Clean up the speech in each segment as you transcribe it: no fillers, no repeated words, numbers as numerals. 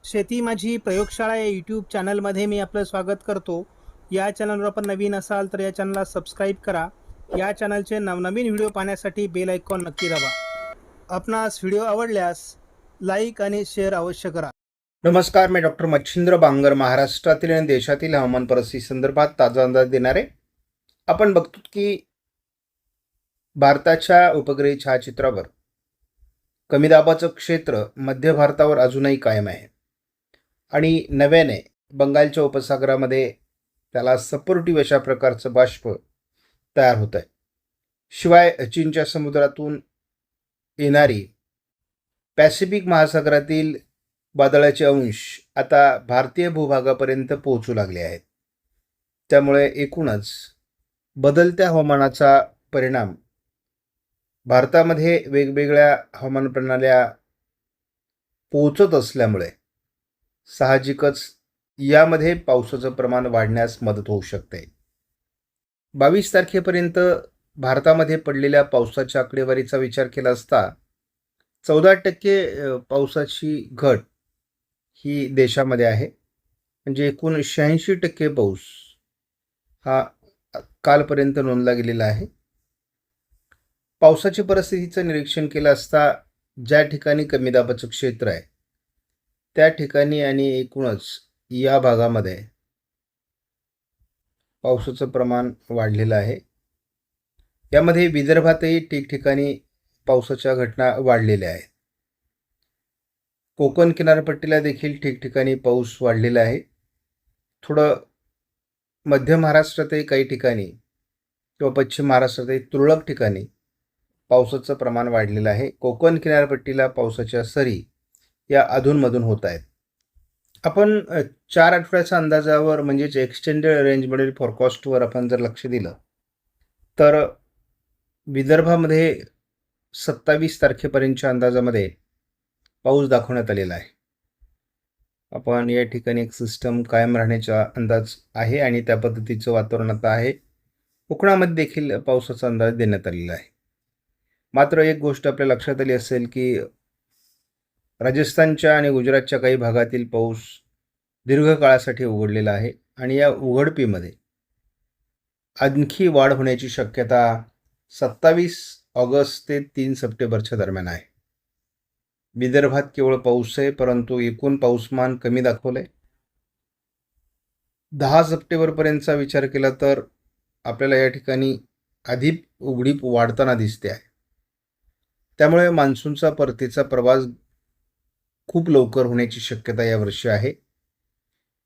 शेती माझी प्रयोगशाळा या यूट्यूब चॅनलमध्ये मी आपलं स्वागत करतो. या चॅनलवर आपण नवीन असाल तर या चॅनलला सबस्क्राईब करा. या चॅनलचे नवनवीन व्हिडिओ पाहण्यासाठी बेल आयकॉन नक्की दाबा. आपणास व्हिडिओ आवडल्यास लाईक आणि शेअर अवश्य करा. नमस्कार, मी डॉक्टर मच्छिंद्र बांगर महाराष्ट्रातील आणि देशातील हवामान परिस्थिती संदर्भात ताजा अंदाज देणारे. आपण बघतो की भारताच्या उपग्रही छायाचित्रावर कमी दाबाचं क्षेत्र मध्य भारतावर अजूनही कायम आहे आणि नव्याने बंगालच्या उपसागरामध्ये त्याला सपोर्टिव्ह अशा प्रकारचं बाष्प तयार होत आहे. शिवाय चीनच्या समुद्रातून येणारी पॅसिफिक महासागरातील वादळाचे अंश आता भारतीय भूभागापर्यंत पोहोचू लागले आहेत. त्यामुळे एकूणच बदलत्या हवामानाचा परिणाम भारतामध्ये वेगवेगळ्या हवामान प्रणाल्या पोहोचत असल्यामुळे साहजिकच यामध्ये पावसाचं प्रमाण वाढण्यास मदत होऊ शकते. 22 तारखेपर्यंत भारतामध्ये पडलेल्या पावसाच्या आकडेवारीचा विचार केला असता 14% पावसाची घट ही देशामध्ये आहे. म्हणजे एकूण 86% पाऊस हा कालपर्यंत नोंदला गेलेला आहे. पावसाची परिस्थितीचं निरीक्षण केलं असता ज्या ठिकाणी कमी दाबाचं क्षेत्र आहे त्या ठिकाणी आणि एकूणच या भागामध्ये पावसाचं प्रमाण वाढलेलं आहे. यामध्ये विदर्भातही ठिकठिकाणी पावसाच्या घटना वाढलेल्या आहेत. कोकण किनारपट्टीला देखील ठिकठिकाणी पाऊस वाढलेला आहे. थोडं मध्य महाराष्ट्रातही काही ठिकाणी किंवा पश्चिम महाराष्ट्रातही तुरळक ठिकाणी पावसाचं प्रमाण वाढलेलं आहे. कोकण किनारपट्टीला पावसाच्या सरी या अधूनमधून होत आहेत. आपण 4 आठवड्याच्या अंदाजावर म्हणजेच एक्सटेंडेड रेंजमधील फॉरकास्टवर आपण जर लक्ष दिलं तर विदर्भामध्ये 27 तारखेपर्यंतच्या अंदाजामध्ये पाऊस दाखवण्यात आलेला आहे. आपण या ठिकाणी एक सिस्टम कायम राहण्याचा अंदाज आहे आणि त्या पद्धतीचं वातावरण आता आहे. कोकणामध्ये देखील पावसाचा अंदाज देण्यात आलेला आहे. मात्र एक गोष्ट आपल्या लक्षात आली असेल की राजस्थानच्या आणि गुजरातच्या काही भागातील पाऊस दीर्घकाळासाठी उघडलेला आहे आणि या उघडपीमध्ये आणखी वाढ होण्याची शक्यता 27 ऑगस्ट ते 3 सप्टेंबरच्या दरम्यान आहे. विदर्भात केवळ पाऊस आहे, परंतु एकूण पाऊसमान कमी दाखवलंय. 10 सप्टेंबरपर्यंतचा विचार केला तर आपल्याला या ठिकाणी अधिक उघडीप वाढताना दिसते आहे. त्यामुळे मान्सूनचा परतीचा प्रवास खूप लवकर होण्याची शक्यता यावर्षी आहे.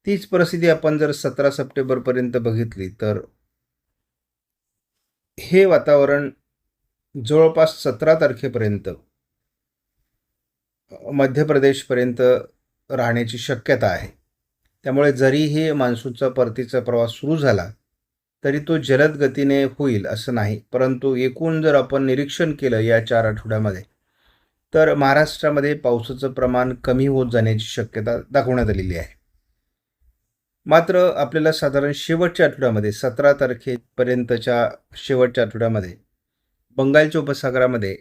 तीच परिस्थिती आपण जर 17 सप्टेंबरपर्यंत बघितली तर हे वातावरण जवळपास 17 तारखेपर्यंत मध्य प्रदेशपर्यंत राहण्याची शक्यता आहे. त्यामुळे जरीही मान्सूनचा परतीचा प्रवास सुरू झाला तरी तो जलद गतीने होईल असं नाही. परंतु एकूण जर आपण निरीक्षण केलं या 4 आठवड्यामध्ये तर महाराष्ट्रामध्ये पावसाचं प्रमाण कमी होत जाण्याची शक्यता दाखवण्यात आलेली आहे. मात्र आपल्याला साधारण शेवटच्या आठवड्यामध्ये 17 तारखेपर्यंतच्या शेवटच्या आठवड्यामध्ये बंगालच्या उपसागरामध्ये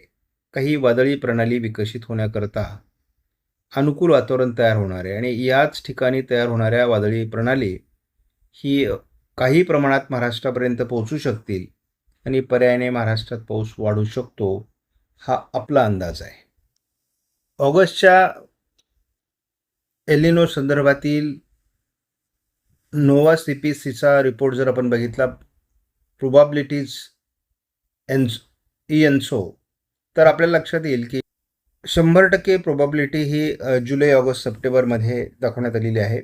काही वादळी प्रणाली विकसित होण्याकरता अनुकूल वातावरण तयार होणार आहे आणि याच ठिकाणी तयार होणाऱ्या वादळी प्रणाली ही काही प्रमाणात महाराष्ट्रापर्यंत पोहोचू शकतील आणि पर्यायाने महाराष्ट्रात पाऊस वाढू शकतो हा आपला अंदाज आहे. ऑगस्टच्या एलिनो संदर्भातील नोवा CPCचा रिपोर्ट जर आपण बघितला प्रोबॅबिलिटीज ENSO तर आपल्याला लक्षात येईल की 100% प्रोबॅबिलिटी ही जुलै ऑगस्ट सप्टेंबरमध्ये दाखवण्यात आलेली आहे.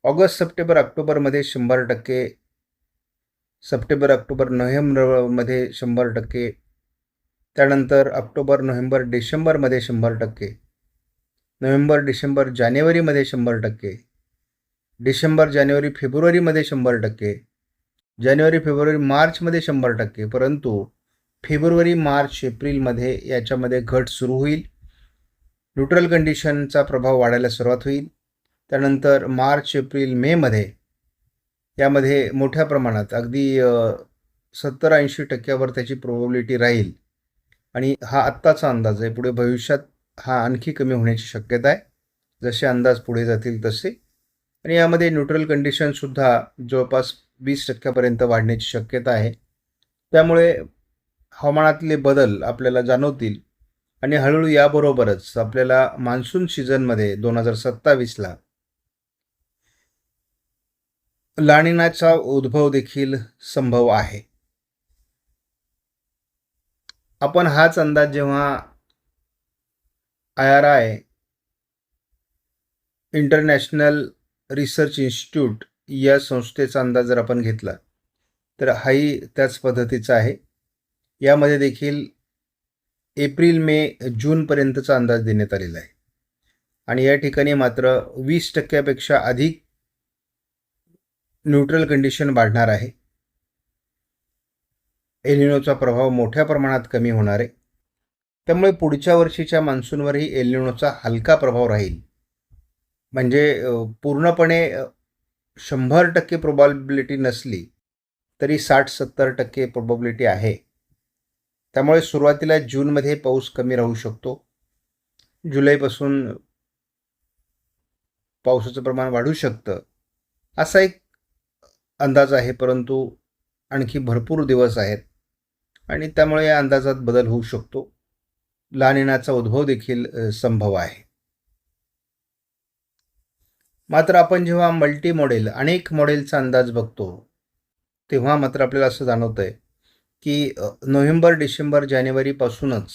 ऑगस्ट सप्टेंबर ऑक्टोबरमध्ये 100%, सप्टेंबर ऑक्टोबर नोव्हेंबरमध्ये 100%, त्यानंतर ऑक्टोबर नोव्हेंबर डिसेंबरमध्ये 100%, नोव्हेंबर डिसेंबर जानेवारीमध्ये 100%, डिसेंबर जानेवारी फेब्रुवारीमध्ये 100%, जानेवारी फेब्रुवारी मार्चमध्ये 100%. परंतु फेब्रुवारी मार्च एप्रिलमध्ये याच्यामध्ये घट सुरू होईल. न्यूट्रल कंडिशनचा प्रभाव वाढायला सुरुवात होईल. त्यानंतर मार्च एप्रिल मेमध्ये यामध्ये मोठ्या प्रमाणात अगदी 70-80% त्याची प्रोबॅबिलिटी राहील आणि हा आत्ताचा अंदाज आहे. पुढे भविष्यात हा आणखी कमी होण्याची शक्यता आहे. जसे अंदाज पुढे जातील तसे. आणि यामध्ये न्यूट्रल कंडिशनसुद्धा जवळपास 20% वाढण्याची शक्यता आहे. त्यामुळे हवामानातले बदल आपल्याला जाणवतील आणि हळूहळू याबरोबरच आपल्याला मान्सून सीझनमध्ये 2027ला लानिनाचा उद्भव देखील संभव आहे. आपण हाच अंदाज जेव्हा IRI इंटरनॅशनल रिसर्च इन्स्टिट्यूट या संस्थेचा अंदाज जर आपण घेतला तर हाही त्याच पद्धतीचा आहे. यामध्ये देखील एप्रिल मे जूनपर्यंतचा अंदाज देण्यात आलेला आहे आणि या ठिकाणी मात्र 20% अधिक न्यूट्रल कंडिशन वाढणार आहे. एल निनोचा प्रभाव मोठ्या प्रमाणात कमी होणार आहे. त्यामुळे पुढच्या वर्षीच्या मान्सूनवरही एल निनोचा हलका प्रभाव राहील. म्हणजे पूर्णपणे 100% प्रोबॅबिलिटी नसली तरी 60-70% प्रोबॅबिलिटी आहे. त्यामुळे सुरुवातीला जूनमध्ये पाऊस कमी राहू शकतो. जुलैपासून पावसाचं प्रमाण वाढू शकतं असा एक अंदाज आहे. परंतु आणखी भरपूर दिवस आहेत आणि त्यामुळे या अंदाजात बदल होऊ शकतो. लानिनाचा उद्भव देखील संभव आहे. मात्र आपण जेव्हा मल्टी मॉडेल अनेक मॉडेलचा अंदाज बघतो तेव्हा मात्र आपल्याला असं जाणवतं आहे की नोव्हेंबर, डिसेंबर, जानेवारीपासूनच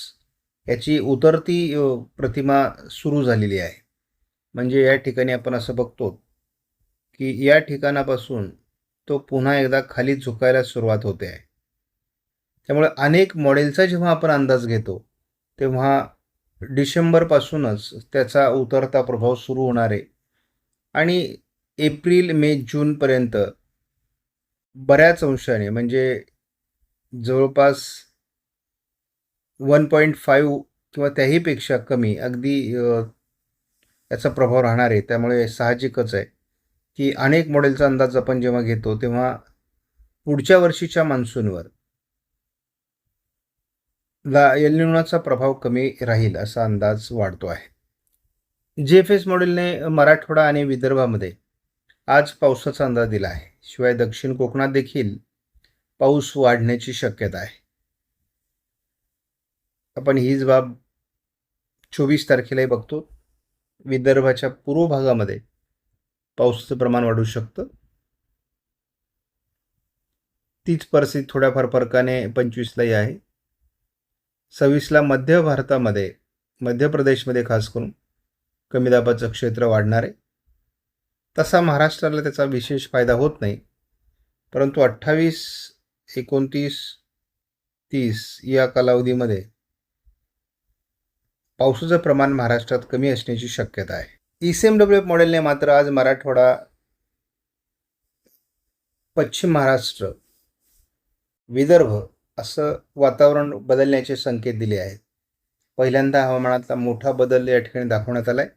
याची उतरती प्रतिमा सुरू झालेली आहे. म्हणजे या ठिकाणी आपण असं बघतो की या ठिकाणापासून तो पुन्हा एकदा खाली झुकायला सुरुवात होते आहे. त्यामुळे अनेक मॉडेलचा जेव्हा आपण अंदाज घेतो तेव्हा डिसेंबरपासूनच त्याचा उतरता प्रभाव सुरू होणार आहे आणि एप्रिल मे जूनपर्यंत बऱ्याच अंशाने म्हणजे जवळपास 1.5 किंवा त्याहीपेक्षा कमी अगदी याचा प्रभाव राहणार आहे. त्यामुळे साहजिकच आहे की अनेक मॉडेलचा अंदाज आपण जेव्हा घेतो तेव्हा पुढच्या वर्षीच्या मान्सूनवर एल निनोचा प्रभाव कमी राहील असा अंदाज वाढतो आहे. GFS मॉडेलने मराठवाडा आणि विदर्भामध्ये आज पावसाचा अंदाज दिला आहे. शिवाय दक्षिण कोकणात देखील पाऊस वाढण्याची शक्यता आहे. आपण हीच बाब 24 तारखेलाही बघतो. विदर्भाच्या पूर्व भागामध्ये पावसाचं प्रमाण वाढू शकतं. तीच परिस्थिती थोड्याफार फरकाने 25लाही आहे. 26ला मध्य भारतामध्ये मध्य प्रदेशमध्ये खास करून कमी दाबाचं क्षेत्र वाढणार आहे. तसा महाराष्ट्राला त्याचा विशेष फायदा होत नाही. परंतु 28, 29, 30 या कालावधीमध्ये पावसाचं प्रमाण महाराष्ट्रात कमी असण्याची शक्यता आहे. ECMWF मॉडेलने मात्र आज मराठवाडा, पश्चिम महाराष्ट्र, विदर्भ असं वातावरण बदलण्याचे संकेत दिले आहेत. पहिल्यांदा हवामानातला मोठा बदल या ठिकाणी दाखवण्यात आला आहे.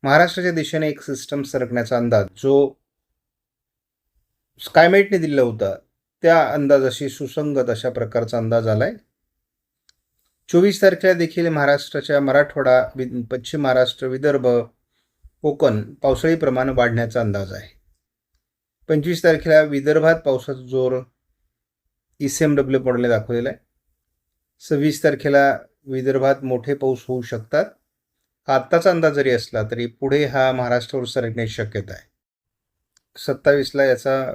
महाराष्ट्राच्या दिशेने एक सिस्टम सरकण्याचा अंदाज जो स्कायमेटने दिला होता त्या अंदाजाशी सुसंगत अशा प्रकारचा अंदाज आला आहे. 24 तारखेला देखील महाराष्ट्राच्या मराठवाडा, पश्चिम महाराष्ट्र, विदर्भ, कोकण पावसाळी प्रमाण वाढण्याचा अंदाज आहे. 25 तारखेला विदर्भात पावसाचा जोर ECMWF मॉडेलने दाखवलेला आहे. 26 तारखेला विदर्भात मोठे पाऊस होऊ शकतात. हा आत्ताचा अंदाज जरी असला तरी पुढे हा महाराष्ट्रावर सरकण्याची शक्यता आहे. 27ला याचा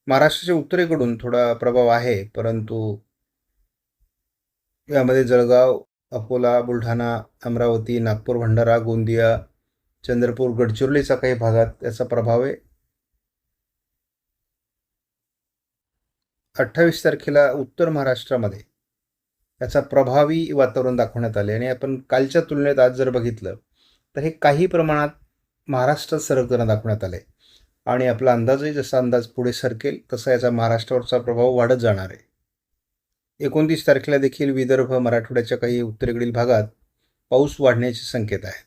महाराष्ट्राच्या उत्तरेकडून थोडा प्रभाव आहे. परंतु यामध्ये जळगाव, अकोला, बुलढाणा, अमरावती, नागपूर, भंडारा, गोंदिया, चंद्रपूर, गडचिरोलीचा काही भागात याचा प्रभाव आहे. 28 तारखेला उत्तर महाराष्ट्रामध्ये याचा प्रभावी वातावरण दाखवण्यात आले आणि आपण कालच्या तुलनेत आज जर बघितलं तर हे काही प्रमाणात महाराष्ट्रात सरकताना दाखवण्यात आले आणि आपला अंदाजही जसा अंदाज पुढे सरकेल तसा याचा महाराष्ट्रावरचा प्रभाव वाढत जाणार आहे. 29 तारखेला देखील विदर्भ, मराठवाड्याच्या काही उत्तरेकडील भागात पाऊस वाढण्याचे संकेत आहे.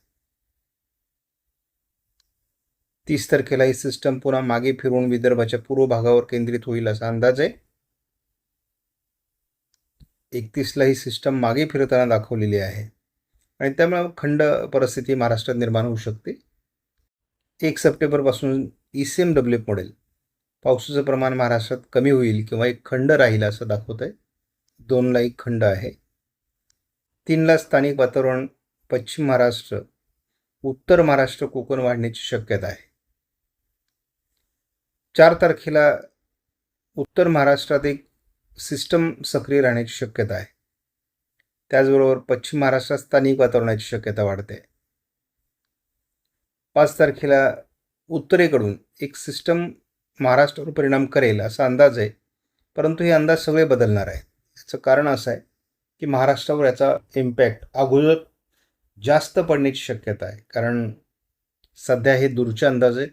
30 तारखेला ही सिस्टम पुन्हा मागे फिरून विदर्भाच्या पूर्व भागावर केंद्रित होईल असा अंदाज आहे. 31ला ही सिस्टम मागे फिरताना दाखवलेली आहे आणि त्यामुळे खंड परिस्थिती महाराष्ट्रात निर्माण होऊ शकते. 1 सप्टेंबरपासून ECMW मॉडेल पावसाचं प्रमाण महाराष्ट्रात कमी होईल किंवा एक खंड राहील असं दाखवत आहे. 2ला 1 खंड आहे. 3ला स्थानिक वातावरण पश्चिम महाराष्ट्र, उत्तर महाराष्ट्र, कोकण वाढण्याची शक्यता आहे. 4 तारखेला उत्तर महाराष्ट्रात एक सिस्टम सक्रिय राहण्याची शक्यता आहे. त्याचबरोबर पश्चिम महाराष्ट्रात स्थानिक वातावरणाची शक्यता वाढते. 5 तारखेला उत्तरेकडून एक सिस्टम महाराष्ट्रावर परिणाम करेल असा अंदाज आहे, परंतु हे अंदाज सगळे बदलणार आहेत. याचं कारण असं आहे की महाराष्ट्रावर याचा इम्पॅक्ट अगोदर जास्त पडण्याची शक्यता आहे, कारण सध्या हे दूरचे अंदाज आहे.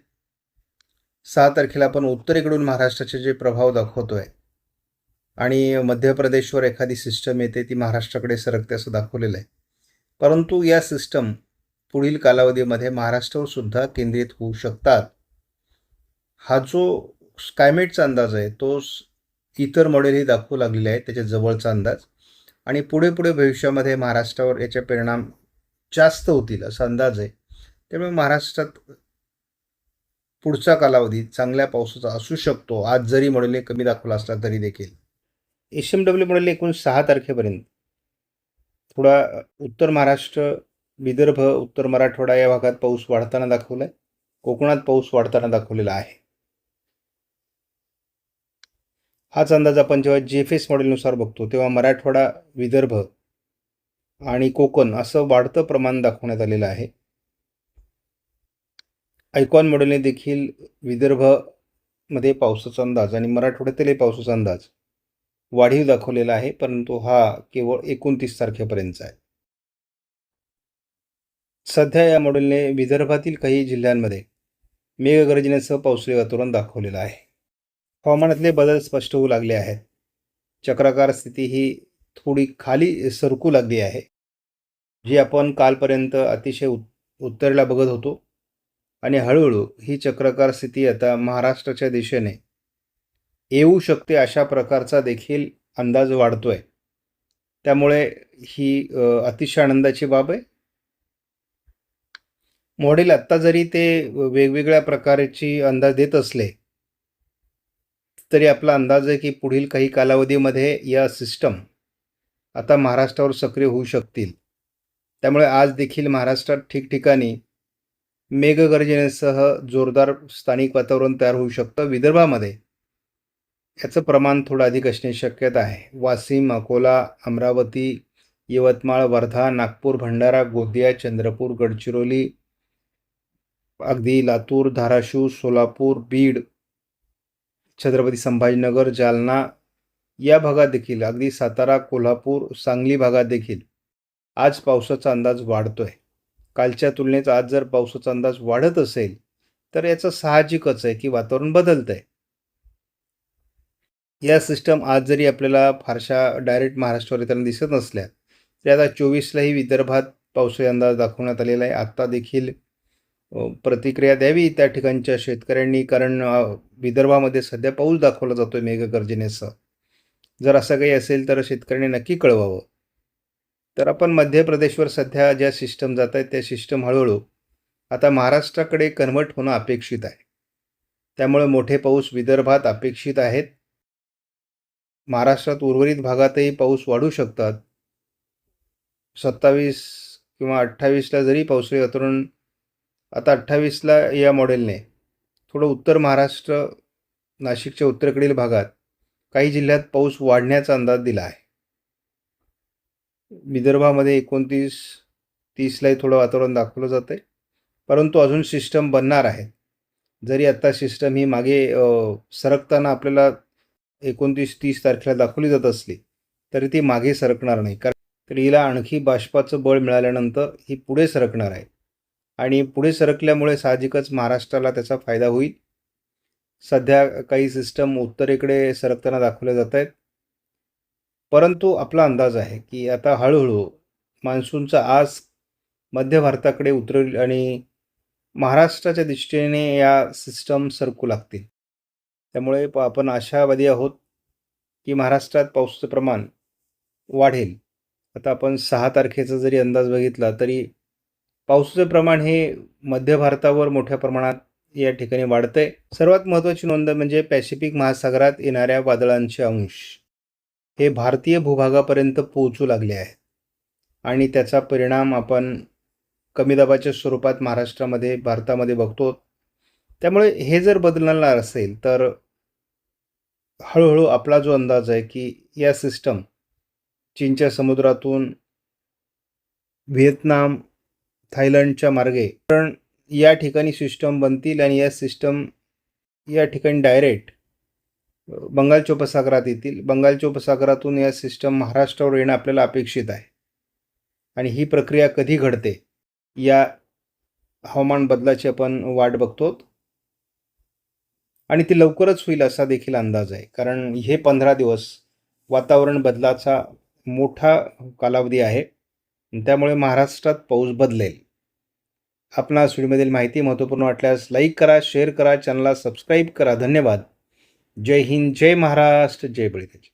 6 तारखेला आपण उत्तरेकडून महाराष्ट्राचे जे प्रभाव दाखवतो आहे आणि मध्य प्रदेशवर एखादी सिस्टम येते, ती महाराष्ट्राकडे सरकते असं दाखवलेलं आहे. परंतु या सिस्टम पुढील कालावधीमध्ये महाराष्ट्रावर सुद्धा केंद्रित होऊ शकतात. हा जो स्कायमेटचा अंदाज आहे तो इतर मॉडेलही दाखवू लागलेले आहे, त्याच्या जवळचा अंदाज. आणि पुढे भविष्यामध्ये महाराष्ट्रावर याचे परिणाम जास्त होतील असा अंदाज आहे. त्यामुळे महाराष्ट्रात पुढचा कालावधी चांगल्या पावसाचा असू शकतो, आज जरी मॉडेलने कमी दाखवला असला तरी देखील. ECMW मॉडेलने एकूण 6 तारखेपर्यंत थोडा उत्तर महाराष्ट्र, विदर्भ, उत्तर मराठवाडा या भागात पाऊस वाढताना दाखवला आहे. कोकणात पाऊस वाढताना दाखवलेला आहे. हाच अंदाज आपण जेव्हा GFS मॉडेलनुसार बघतो तेव्हा मराठवाडा, विदर्भ आणि कोकण असं वाढतं प्रमाण दाखवण्यात आलेलं आहे. आयकॉन मॉडेलने देखील विदर्भमध्ये पावसाचा अंदाज आणि मराठवाड्यातीलही पावसाचा अंदाज वाढीव दाखवलेला आहे, परंतु हा केवळ 29 तारखेपर्यंतचा आहे. सध्या या मॉडेलने विदर्भातील काही जिल्ह्यांमध्ये मेघगर्जनेसह पावसाळी वातावरण दाखवलेलं आहे. हवामानातले बदल स्पष्ट होऊ लागले आहेत. चक्राकार स्थिती ही थोडी खाली सरकू लागली आहे. जी आपण कालपर्यंत अतिशय उत्तरेला बघत होतो आणि हळूहळू ही चक्राकार स्थिती आता महाराष्ट्राच्या दिशेने येऊ शकते अशा प्रकारचा देखील अंदाज वाढतोय. त्यामुळे ही अतिशय आनंदाची बाब आहे. मॉडेल आत्ता जरी ते वेगवेगळ्या प्रकारची अंदाज देत असले तरी आपला अंदाज आहे की पुढील काही कालावधीमध्ये या सिस्टम आता महाराष्ट्रावर सक्रिय होऊ शकतील. त्यामुळे आज देखील महाराष्ट्रात ठिकठिकाणी मेघगर्जनेसह जोरदार स्थानिक वातावरण तयार होऊ शकतं. विदर्भामध्ये याचं प्रमाण थोडं अधिक असण्याची शक्यता आहे. वाशिम, अकोला, अमरावती, यवतमाळ, वर्धा, नागपूर, भंडारा, गोंदिया, चंद्रपूर, गडचिरोली, अगदी लातूर, धाराशिव, सोलापूर, बीड, छत्रपती संभाजीनगर, जालना या भागात देखील, अगदी सातारा, कोल्हापूर, सांगली भागात देखील आज पावसाचा अंदाज वाढतोय. कालच्या तुलनेत आज जर पावसाचा अंदाज वाढत असेल तर याचं साहजिकच आहे की वातावरण बदलत आहे. या सिस्टम आज जरी आपल्याला फारशा डायरेक्ट महाराष्ट्रावर येताना दिसत नसल्या तरी आता 24लाही विदर्भात पावसाळी अंदाज दाखवण्यात आलेला आहे. आत्ता देखील प्रतिक्रिया द्यावी त्या ठिकाणच्या शेतकऱ्यांनी, कारण विदर्भामध्ये सध्या पाऊस दाखवला जातोय मेघगर्जनेसह. जर असं काही असेल तर शेतकऱ्यांनी नक्की कळवावं. तर आपण मध्य प्रदेशवर सध्या ज्या सिस्टम जात आहेत त्या सिस्टम हळूहळू आता महाराष्ट्राकडे कन्व्हर्ट होणं अपेक्षित आहे. त्यामुळे मोठे पाऊस विदर्भात अपेक्षित आहेत. महाराष्ट्रात उर्वरित भागातही पाऊस वाढू शकतात. 27 किंवा 28ला जरी पावसाळी वातावरण, आता 28ला या मॉडेलने थोडं उत्तर महाराष्ट्र, नाशिकच्या उत्तरेकडील भागात काही जिल्ह्यात पाऊस वाढण्याचा अंदाज दिला आहे. विदर्भामध्ये 29-30लाही थोडं वातावरण दाखवलं जातं आहे, परंतु अजून सिस्टम बनणार आहे. जरी आत्ता सिस्टम ही मागे सरकताना आपल्याला 29-30 तारखेला दाखवली जात असली तरी ती मागे सरकणार नाही, कारण हिला आणखी बाष्पाचं बळ मिळाल्यानंतर ही पुढे सरकणार आहे आणि पुढे सरकल्यामुळे साहजिकच महाराष्ट्राला त्याचा फायदा होईल. सध्या काही सिस्टम उत्तरेकडे सरकताना दाखवल्या जात आहेत, परंतु आपला अंदाज आहे की आता हळूहळू मान्सूनचा आज मध्य भारताकडे उतरेल आणि महाराष्ट्राच्या दृष्टीने या सिस्टम सरकू लागतील. त्यामुळे आपण आशावादी आहोत की महाराष्ट्रात पावसाचं प्रमाण वाढेल आता आपण 6 तारखेचा जरी अंदाज बघितला तरी पावसाचं प्रमाण हे मध्य भारतावर मोठ्या प्रमाणात या ठिकाणी वाढतंय. सर्वात महत्त्वाची नोंद म्हणजे पॅसिफिक महासागरात येणाऱ्या वादळांचे अंश हे भारतीय भूभागापर्यंत पोहोचू लागले आहेत आणि त्याचा परिणाम आपण कमी दाबाच्या स्वरूपात महाराष्ट्रामध्ये भारतामध्ये बघतो. त्यामुळे हे जर बदलणार असेल तर हळूहळू आपला जो अंदाज आहे की या सिस्टम चीनच्या समुद्रातून व्हिएतनाम थायलंडच्या मार्गे कारण या ठिकाणी सिस्टम बनतील आणि या सिस्टम या ठिकाणी डायरेक्ट बंगालच्या उपसागरात येतील. बंगालच्या उपसागरातून या सिस्टम महाराष्ट्रावर येणं आपल्याला अपेक्षित आहे आणि ही प्रक्रिया कधी घडते या हवामान बदलाची आपण वाट बघतो आणि ती लवकरच होईल असा देखील अंदाज आहे. कारण हे 15 दिवस वातावरण बदलाचा मोठा कालावधी आहे. त्यामुळे महाराष्ट्रात पाऊस बदलेल. आपणास व्हिडिओमधील माहिती महत्त्वपूर्ण वाटल्यास लाईक करा, शेअर करा, चॅनलला सबस्क्राईब करा. धन्यवाद. जय हिंद, जय महाराष्ट्र, जय बळीराजा.